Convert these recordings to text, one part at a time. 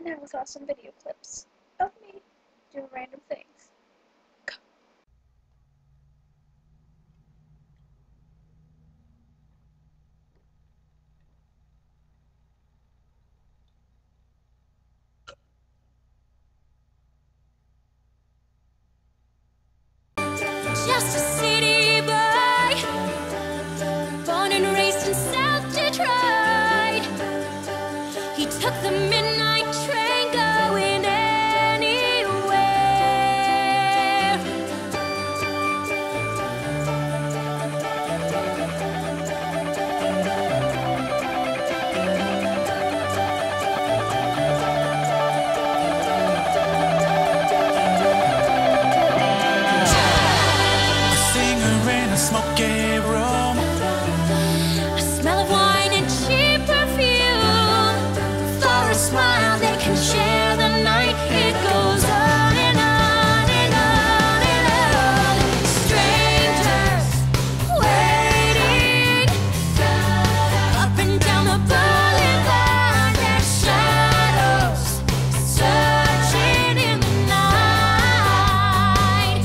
And now with awesome video clips of me doing random things. Go. Just a city boy, born and raised in South Detroit. He took the midnight train going anywhere. A singer in a smoky room, A smell of wine and cheap perfume. For a smile they can share the night. It goes on and on and on and on. Strangers waiting up and down the boulevard. Their shadows searching in the night.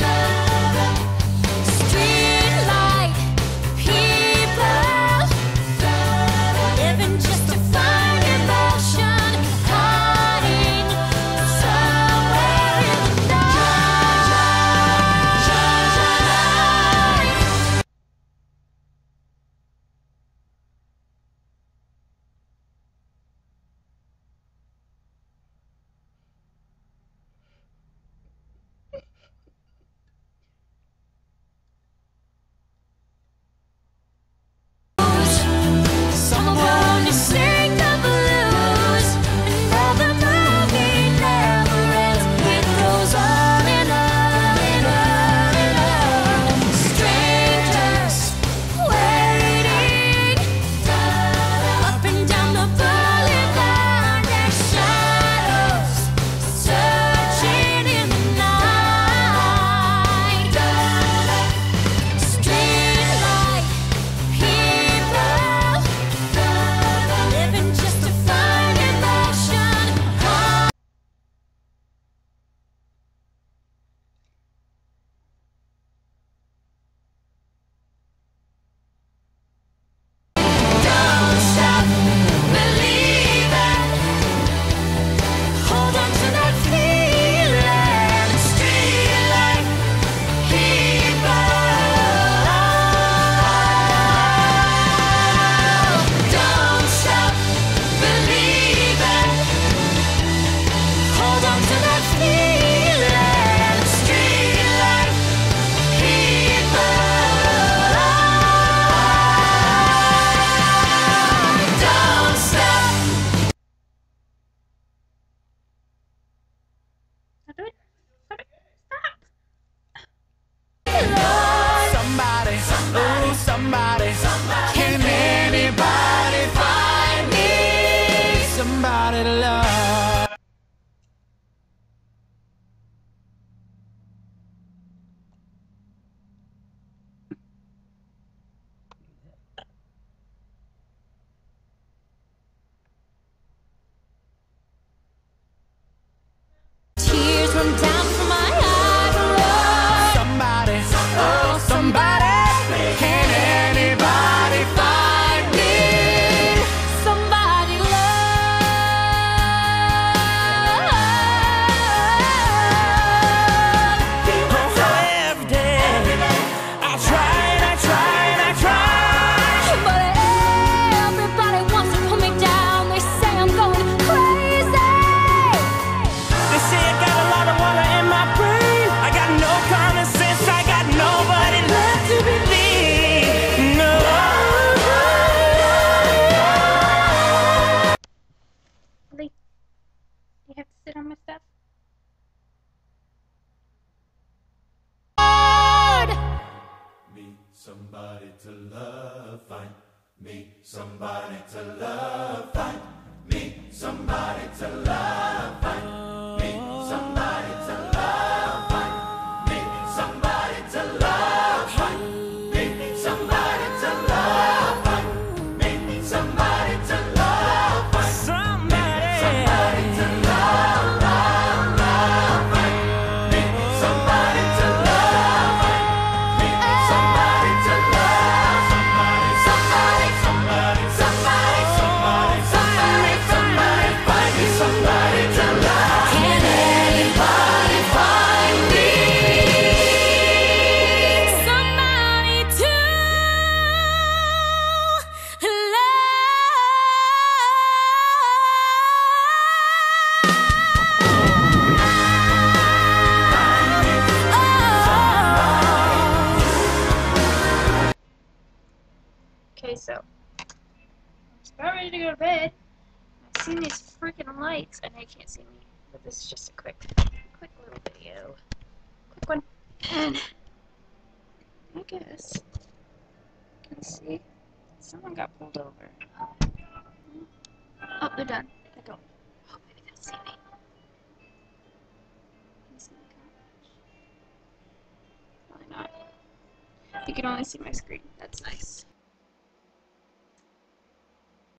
Streetlight people living just to find emotion, hiding somewhere in the night. Someone to sing the blues, and the movie never ends. It goes on and on and on and on. Strangers waiting up and down the boulevard. Their shadows searching in the night. Streetlight people living just to find emotion. Don't stop believing. Hold on to that feeling. Streetlight people. Don't stop believing. Hold on to that feeling. Streetlight people. Don't stop. Now do it. Stop it. Stop. somebody, oh somebody, can anybody find me somebody to love? Tears run down from my eyes. Somebody, oh somebody, can anybody find me Somebody love. oh, every day? I try and I try and I try. But everybody wants to pull me down. They say I'm going crazy. They say I got a lot of water in my brain. I got no common sense. I got nobody left to believe. No. Lee, you have to sit on my stuff. Lord. Meet somebody to love, find me somebody to love, find me somebody to love, find me somebody to love, find me somebody to love, find me somebody to love, find me somebody to love, find somebody to love. about ready to go to bed. I've seen these freaking lights, and they can't see me. But this is just a quick little video. Quick one. And I guess you can see someone got pulled over. Oh, they're done. They're going. Oh, maybe they'll see me. Can you see my car? Probably not. You can only see my screen. That's nice.